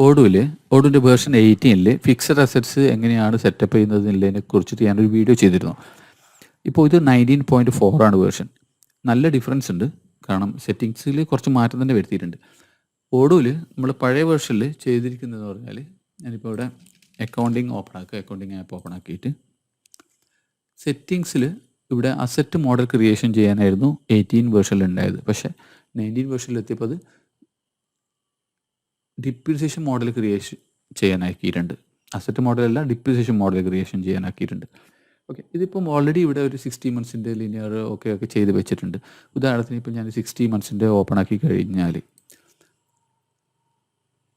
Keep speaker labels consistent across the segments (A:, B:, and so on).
A: ഓഡുവിൻ്റെ version 18 fixed assets എങ്ങനെയാണ് setup ചെയ്യുന്നതിനെ കുറിച്ചിട്ട് ഞാനൊരു വീഡിയോ ചെയ്തിരുന്നു. ഇപ്പോൾ ഇത് 19.4 ആണ് വേർഷൻ. നല്ല ഡിഫറൻസ് ഉണ്ട്. കാരണം സെറ്റിങ്സിൽ കുറച്ച് മാറ്റം തന്നെ വരുത്തിയിട്ടുണ്ട്. ഓഡുവിൽ നമ്മൾ പഴയ വേർഷനിൽ ചെയ്തിരിക്കുന്നതെന്ന് പറഞ്ഞാൽ, ഞാനിപ്പോൾ ഇവിടെ അക്കൗണ്ടിങ് ആപ്പ് ഓപ്പൺ ആക്കിയിട്ട് സെറ്റിങ്സിൽ ഇവിടെ അസറ്റ് മോഡൽ ക്രിയേഷൻ ചെയ്യാനായിരുന്നു 18 വേർഷനിൽ ഉണ്ടായത്. പക്ഷേ 19 വേർഷനിൽ എത്തിയപ്പോൾ അത് ഡിപ്രിസിയേഷൻ മോഡൽ ക്രിയേഷൻ ചെയ്യാനാക്കിയിട്ടുണ്ട്. അസറ്റ് മോഡലല്ല, ഡിപ്രിസിയേഷൻ മോഡൽ ക്രിയേഷൻ ചെയ്യാനാക്കിയിട്ടുണ്ട്. ഓക്കെ, ഇതിപ്പം ഓൾറെഡി ഇവിടെ ഒരു 60 മന്ത്സിൻ്റെ ലിനിയർ ഒക്കെ ചെയ്ത് വെച്ചിട്ടുണ്ട്. ഉദാഹരണത്തിന് ഇപ്പോൾ ഞാൻ 60 മന്ത്സിൻ്റെ ഓപ്പൺ ആക്കി കഴിഞ്ഞാൽ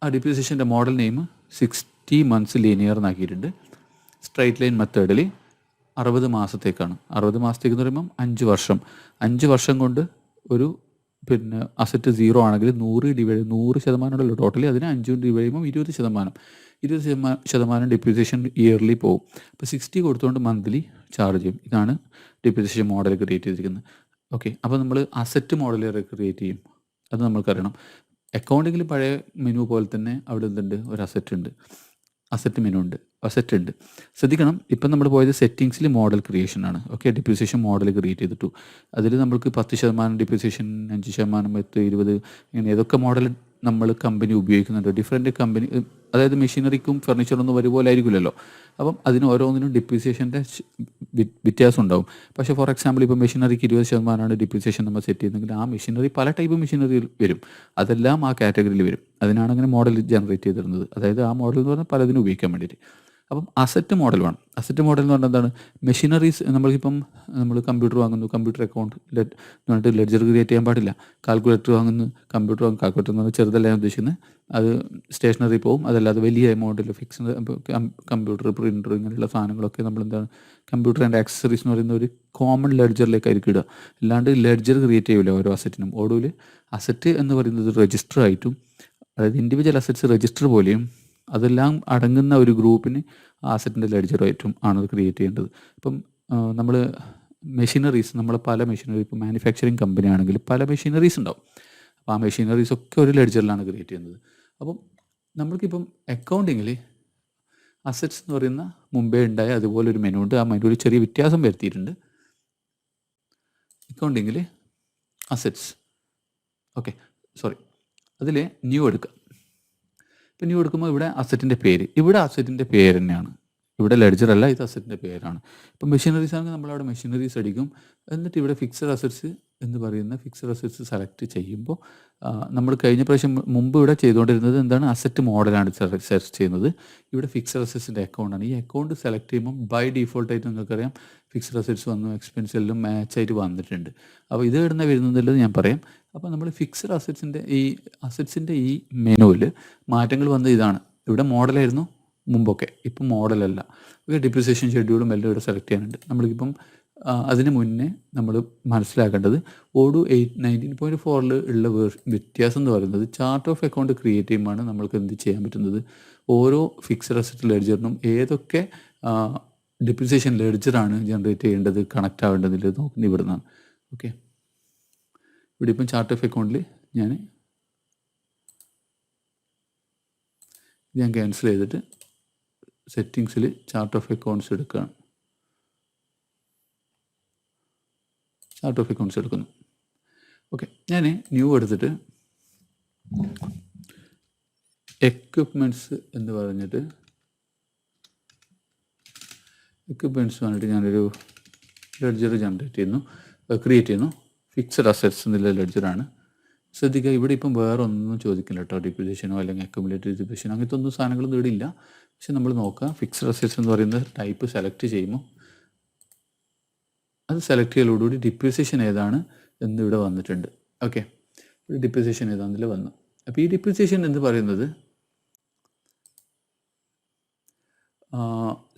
A: ആ ഡിപ്രിസിയേഷൻ്റെ മോഡൽ നെയിം 60 മന്ത്സ് ലീനിയർ എന്നാക്കിയിട്ടുണ്ട്. സ്ട്രൈറ്റ് ലൈൻ മെത്തേഡിൽ 60 മാസത്തേക്കാണ്. 60 മാസത്തേക്ക് എന്ന് പറയുമ്പം 5 വർഷം കൊണ്ട് ഒരു അസറ്റ് 0 ആണെങ്കിൽ 100% ടോട്ടലി, അതിന് 5 ഡിവൈഡ് ചെയ്യുമ്പോൾ 20% ഡിപ്രിസിയേഷൻ ഇയർലി പോകും. അപ്പോൾ 60 കൊടുത്തുകൊണ്ട് മന്ത്ലി ചാർജ് ചെയ്യും. ഇതാണ് ഡിപ്രിസിയേഷൻ മോഡൽ ക്രിയേറ്റ് ചെയ്തിരിക്കുന്നത്. ഓക്കെ, അപ്പോൾ നമ്മൾ അസറ്റ് മോഡൽ ക്രിയേറ്റ് ചെയ്യും. അത് നമ്മൾക്കറിയണം. അക്കൗണ്ടിങ്ങിൽ പഴയ മെനു പോലെ തന്നെ അവിടെ എന്തുണ്ട്, ഒരു അസറ്റ് ഉണ്ട്, അസറ്റ് ഉണ്ട്. ശ്രദ്ധിക്കണം, ഇപ്പം നമ്മൾ പോയത് സെറ്റിങ്സിൽ മോഡൽ ക്രിയേഷൻ ആണ്. ഓക്കെ, ഡിപ്രിസിയേഷൻ മോഡൽ ക്രിയേറ്റ് ചെയ്തിട്ടു. അതിൽ നമ്മൾക്ക് 10% ഡിപ്രിസിയേഷൻ, 5%, 10, 20 ഇങ്ങനെ ഏതൊക്കെ മോഡൽ നമ്മൾ കമ്പനി ഉപയോഗിക്കുന്നുണ്ട്. ഡിഫറെൻറ്റ് കമ്പനി, അതായത് മെഷീനറിക്കും ഫർണിച്ചറൊന്നും ഒരുപോലെ ആയിരിക്കില്ലല്ലോ. അപ്പം അതിന് ഓരോന്നിനും ഡിപ്രിസിയേഷൻ്റെ വ്യത്യാസം ഉണ്ടാവും. പക്ഷേ ഫോർ എക്സാമ്പിൾ ഇപ്പോൾ മെഷീനറിക്ക് 20% ഡിപ്രിസിയേഷൻ നമ്മൾ സെറ്റ് ചെയ്യുന്നെങ്കിൽ ആ മെഷീനറി പല ടൈപ്പ് മെഷീനറി വരും. അതെല്ലാം ആ കാറ്റഗറിയിൽ വരും. അതിനാണ് അങ്ങനെ മോഡൽ ജനറേറ്റ് ചെയ്തിരുന്നത്. അതായത് ആ മോഡൽ എന്ന് പറഞ്ഞാൽ പലതിനും ഉപയോഗിക്കാൻ വേണ്ടിയിട്ട്. അപ്പം അസറ്റ് മോഡൽ വേണം. അസറ്റ് മോഡൽ എന്ന് പറഞ്ഞാൽ എന്താണ്, മെഷീനറീസ് നമ്മളിപ്പം നമ്മൾ കമ്പ്യൂട്ടർ വാങ്ങുന്നു, കമ്പ്യൂട്ടർ അക്കൗണ്ട് എന്ന് പറഞ്ഞിട്ട് ലെഡ്ജർ ക്രിയേറ്റ് ചെയ്യാൻ പാടില്ല. കാൽക്കുലേറ്റർ വാങ്ങുന്നു, കാൽക്കുലേറ്റർ എന്ന് പറഞ്ഞാൽ ചെറുതല്ല ഞാൻ ഉദ്ദേശിക്കുന്നത്, അത് സ്റ്റേഷനറി പോകും. അതല്ലാതെ വലിയ എമൗണ്ടിൽ ഫിക്സ് കമ്പ്യൂട്ടർ, പ്രിൻ്റർ ഇങ്ങനെയുള്ള സാധനങ്ങളൊക്കെ നമ്മൾ എന്താണ് കമ്പ്യൂട്ടർ ആൻഡ് ആക്സസറീസ് എന്ന് പറയുന്ന ഒരു കോമൺ ലെഡ്ജറിലേക്കായിരിക്കും ഇടുക. അല്ലാണ്ട് ലെഡ്ജർ ക്രിയേറ്റ് ചെയ്യില്ല ഓരോ അസറ്റിനും. ഒടുവിൽ അസറ്റ് എന്ന് പറയുന്നത് രജിസ്റ്റർ ആയിട്ടും, അതായത് ഇൻഡിവിജ്വൽ അസറ്റ്സ് രജിസ്റ്റർ പോലെയും അതെല്ലാം അടങ്ങുന്ന ഒരു ഗ്രൂപ്പിന് അസറ്റിൻ്റെ ലെഡ്ജറായിട്ടും ആണ് അത് ക്രിയേറ്റ് ചെയ്യേണ്ടത്. ഇപ്പം നമ്മൾ മെഷീനറീസ്, നമ്മൾ പല മെഷീനറി, ഇപ്പോൾ മാനുഫാക്ചറിങ് കമ്പനി ആണെങ്കിൽ പല മെഷീനറീസ് ഉണ്ടാവും. അപ്പോൾ ആ മെഷീനറീസ് ഒക്കെ ഒരു ലെഡ്ജറിലാണ് ക്രിയേറ്റ് ചെയ്യുന്നത്. അപ്പം നമ്മൾക്കിപ്പം അക്കൗണ്ടിങ്ങിൽ അസറ്റ്സ് എന്ന് പറയുന്ന മുമ്പേ ഉണ്ടായ അതുപോലെ ഒരു മെനു ഉണ്ട്. ആ മെനുവിൽ ചെറിയ വ്യത്യാസം വരുത്തിയിട്ടുണ്ട്. അക്കൗണ്ടിങ്ങിൽ അസറ്റ്സ്, അതിൽ ന്യൂ എടുക്കുക. ഇപ്പം ന്യൂ എടുക്കുമ്പോൾ ഇവിടെ അസറ്റിൻ്റെ പേര് തന്നെയാണ്. ഇവിടെ ലെഡ്ജറല്ല, ഇത് അസറ്റിൻ്റെ പേരാണ്. ഇപ്പം മെഷീനറീസ് ആണെങ്കിൽ നമ്മളവിടെ മെഷീനറീസ് അടിക്കും. എന്നിട്ട് ഇവിടെ ഫിക്സഡ് അസറ്റ്സ് എന്ന് പറയുന്ന ഫിക്സഡ് അസറ്റ്സ് സെലക്ട് ചെയ്യുമ്പോൾ നമ്മൾ കഴിഞ്ഞ പ്രാവശ്യം മുമ്പ് ഇവിടെ ചെയ്തുകൊണ്ടിരുന്നത് എന്താണ്, അസറ്റ് മോഡലാണ് സെർച്ച് ചെയ്യുന്നത്. ഇവിടെ ഫിക്സഡ് അസറ്റ്സിൻ്റെ അക്കൗണ്ടാണ്. ഈ അക്കൗണ്ട് സെലക്ട് ചെയ്യുമ്പോൾ ബൈ ഡീഫോൾട്ടായിട്ട് നിങ്ങൾക്കറിയാം ഫിക്സഡ് അസറ്റ്സ് വന്നു, എക്സ്പെൻസ് എല്ലാം മാച്ചായിട്ട് വന്നിട്ടുണ്ട്. അപ്പോൾ ഇത് എവിടുന്ന വരുന്നുള്ളത് ഞാൻ പറയാം. അപ്പോൾ നമ്മൾ ഫിക്സഡ് അസറ്റ്സിൻ്റെ ഈ മെനുവിൽ മാറ്റങ്ങൾ വന്നത് ഇതാണ്. ഇവിടെ മോഡലായിരുന്നു മുമ്പൊക്കെ, ഇപ്പം മോഡലല്ല. ഡിപ്രിസിയേഷൻ ഷെഡ്യൂളും എല്ലാം ഇവിടെ സെലക്ട് ചെയ്യാനുണ്ട്. നമ്മൾക്കിപ്പം അതിന് മുന്നേ നമ്മൾ മനസ്സിലാക്കേണ്ടത് ഓഡു 19.4 ഉള്ള വ്യത്യാസം എന്ന് പറയുന്നത്, ചാർട്ട് ഓഫ് അക്കൗണ്ട് ക്രിയേറ്റ് ചെയ്യുമ്പോഴാണ് നമ്മൾക്ക് എന്ത് ചെയ്യാൻ പറ്റുന്നത്, ഓരോ ഫിക്സഡ് അസറ്റ് ലെഡ്ജറിനും ഏതൊക്കെ ഡിപ്രിസിയേഷൻ ലെഡ്ജറാണ് ജനറേറ്റ് ചെയ്യേണ്ടത്, കണക്റ്റ് ആവേണ്ടതിൽ നോക്കുന്നത് ഇവിടെ നിന്നാണ്. ഓക്കെ, ഇവിടെ ഇപ്പം ചാർട്ട് ഓഫ് അക്കൗണ്ടിൽ ഞാൻ ക്യാൻസൽ ചെയ്തിട്ട് സെറ്റിങ്സിൽ ചാർട്ട് ഓഫ് അക്കൗണ്ട്സ് എടുക്കുകയാണ്. ചാർട്ട് ഓഫ് അക്കൗണ്ട്സ് എടുക്കുന്നു. ഓക്കെ, ഞാൻ ന്യൂ എടുത്തിട്ട് എക്വിപ്മെൻറ്റ്സ് എന്ന് പറഞ്ഞിട്ട് ഞാനൊരു ലെഡ്ജർ ക്രിയേറ്റ് ചെയ്യുന്നു. ഫിക്സഡ് അസറ്റ്സ് എന്നുള്ള ലെഡ്ജറാണ്. ശ്രദ്ധിക്കുക, ഇവിടെ ഇപ്പം വേറെ ഒന്നും ചോദിക്കില്ല കേട്ടോ, ഡിപ്രിസിയേഷനോ അല്ലെങ്കിൽ അക്യുമുലേറ്റഡ് ഡിപ്രിസിയേഷനോ അങ്ങനത്തെ ഒന്നും സാധനങ്ങളൊന്നും ഇവിടെ ഇല്ല. പക്ഷെ നമ്മൾ നോക്കുക, ഫിക്സഡ് അസറ്റ്സ് എന്ന് പറയുന്ന ടൈപ്പ് സെലക്ട് ചെയ്യുമ്പോൾ അത് സെലക്ട് ചെയ്യലോടുകൂടി ഡിപ്രിസിയേഷൻ ഏതാണ് എന്നിവിടെ വന്നിട്ടുണ്ട്. ഓക്കെ, ഡിപ്രിസിയേഷൻ ഏതാണെന്നില്ല വന്നു. അപ്പോൾ ഈ ഡിപ്രിസിയേഷൻ എന്ന് പറയുന്നത്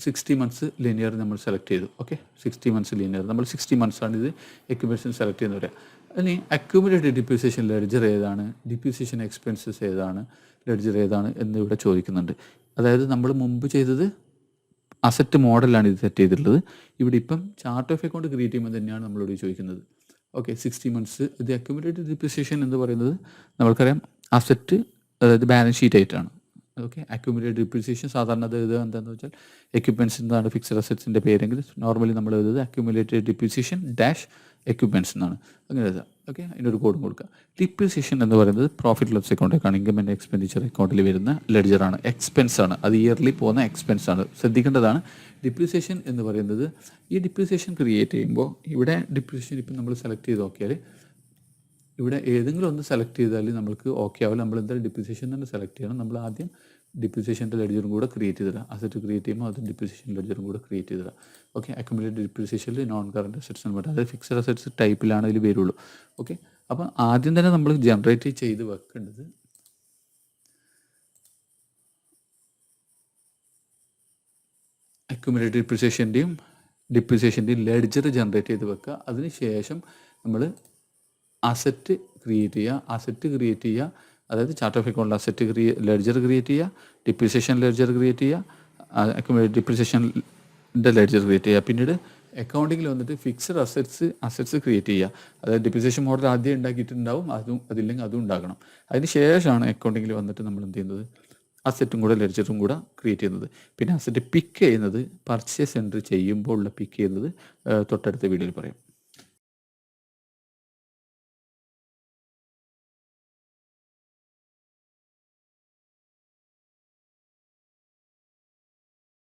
A: 60 മന്ത്സ് ലീനിയർ നമ്മൾ സെലക്ട് ചെയ്തു. ഓക്കെ, 60 മന്ത്സ് ലീനിയർ, നമ്മൾ 60 മന്ത്സാണ് ഇത് എക്യുപ്മെൻറ്റ്സ് സെലക്ട് ചെയ്യുന്ന പറയാം. ഇനി അക്യുമുലേറ്റഡ് ഡിപ്രിസിയേഷൻ ലെഡ്ജർ ഏതാണ്, ഡിപ്രിസിയേഷൻ എക്സ്പെൻസസ് ഏതാണ്, ലെഡ്ജർ ഏതാണ് എന്നിവിടെ ചോദിക്കുന്നുണ്ട്. അതായത് നമ്മൾ മുമ്പ് ചെയ്തത് അസറ്റ് മോഡലാണ് ഇത് സെറ്റ് ചെയ്തിട്ടുള്ളത്. ഇവിടെ ഇപ്പം ചാർട്ട് ഓഫ് അക്കൗണ്ട് ക്രിയേറ്റ് ചെയ്യുമ്പോൾ തന്നെയാണ് നമ്മളോട് ചോദിക്കുന്നത്. Okay, 60 months. ഇത് അക്യുമുലേറ്റഡ് ഡിപ്രിസിയേഷൻ എന്ന് പറയുന്നത് നമ്മൾക്കറിയാം അസറ്റ്, അതായത് ബാലൻസ് ഷീറ്റ് ആയിട്ടാണ്. ഓക്കെ. അക്യുമുലേറ്റഡ് ഡിപ്രിസിയേഷൻ സാധാരണ അത് എഴുതുക എന്താണെന്ന് വെച്ചാൽ എക്യുപ്മെൻറ്റ്സ് എന്നാണ് ഫിക്സഡ് അസറ്റ്സിൻ്റെ പേരെങ്കിൽ നോർമലി നമ്മൾ എഴുതുന്നത് അക്യുമുലേറ്റഡ് ഡിപ്രിസിയേഷൻ ഡാഷ് എക്യുപ്മെൻറ്റ്സ് എന്നാണ് അങ്ങനെ എഴുതുക. ഓക്കെ, അതിനൊരു കോഡും കൊടുക്കുക. ഡിപ്രിസിയേഷൻ എന്ന് പറയുന്നത് പ്രോഫിറ്റ് ലോസ് അക്കൗണ്ടേക്കാണ്, ഇൻകം ആൻഡ് എക്സ്പെൻഡിച്ചർ അക്കൗണ്ടിൽ വരുന്ന ലെഡ്ജറാണ്, എക്സ്പെൻസ് ആണ്, അത് ഇയർലി പോകുന്ന എക്സ്പെൻസ് ആണ്, ശ്രദ്ധിക്കേണ്ടതാണ്. ഡിപ്രിസിയേഷൻ എന്ന് പറയുന്നത് ഈ ഡിപ്രിസിയേഷൻ ക്രിയേറ്റ് ചെയ്യുമ്പോൾ ഇവിടെ ഡിപ്രിസിയേഷൻ ഇപ്പം നമ്മൾ സെലക്ട് ചെയ്ത് നോക്കിയാൽ ഇവിടെ ഏതെങ്കിലും ഒന്ന് സെലക്ട് ചെയ്താൽ നമുക്ക് ഓക്കെ ആവില്ല. നമ്മൾ എന്തായാലും ഡിപ്രിസിയേഷൻ തന്നെ സെലക്ട് ചെയ്യണം. നമ്മൾ ആദ്യം ഡിപ്രിസിയേഷൻ്റെ ലെഡ്ജറും കൂടെ ക്രിയേറ്റ് ചെയ്തിടാം. അസറ്റ് ക്രിയേറ്റ് ചെയ്യുമ്പോൾ അത് ഡിപ്രിസിയേഷൻ ലെഡ്ജറും കൂടെ ക്രിയേറ്റ് ചെയ്തിടാം. ഓക്കെ, അക്യുമുലേറ്റഡ് ഡിപ്രിസിയേഷനിൽ നോൺ കറണ്ട് അസറ്റ്സ് എന്ന് പറയുന്നത് അതായത് ഫിക്സഡ് അസറ്റ്സ് ടൈപ്പിലാണ് ഇതിൽ വരുള്ളൂ. ഓക്കെ, അപ്പം ആദ്യം തന്നെ നമ്മൾ ജനറേറ്റ് ചെയ്ത് വെക്കേണ്ടത് അക്യുമുലേറ്റഡ് ഡിപ്രിസിയേഷൻ്റെയും ലെഡ്ജർ ജനറേറ്റ് ചെയ്ത് വെക്കുക. അതിന് ശേഷം നമ്മൾ അസറ്റ് ക്രിയേറ്റ് ചെയ്യുക, അതായത് chart of account asset ledger create ചെയ്യുക, ഡിപ്രിസിയേഷൻ ലെഡ്ജർ ക്രിയേറ്റ് ചെയ്യുക, അക്യുമുലേറ്റഡ് ഡിപ്രിസിയേഷൻ്റെ ലെഡ്ജർ ക്രിയേറ്റ് ചെയ്യുക. പിന്നീട് അക്കൗണ്ടിങ്ങിൽ വന്നിട്ട് ഫിക്സഡ് അസറ്റ്സ് ക്രിയേറ്റ് ചെയ്യുക. അതായത് ഡിപ്രിസിയേഷൻ മോഡൽ ആദ്യം ഉണ്ടാക്കിയിട്ടുണ്ടാവും, അതില്ലെങ്കിൽ അതും ഉണ്ടാക്കണം. അതിന് ശേഷമാണ് അക്കൗണ്ടിങ്ങിൽ വന്നിട്ട് നമ്മൾ എന്ത് ചെയ്യുന്നത് അസറ്റും കൂടെ ലെഡ്ജറും കൂടെ ക്രിയേറ്റ് ചെയ്യുന്നത്. പിന്നെ അസറ്റ് പിക്ക് ചെയ്യുന്നത് പർച്ചേസ് എൻട്രി ചെയ്യുമ്പോൾ ഉള്ള പിക്ക് ചെയ്യുന്നത് തൊട്ടടുത്ത വീഡിയോയിൽ പറയാം.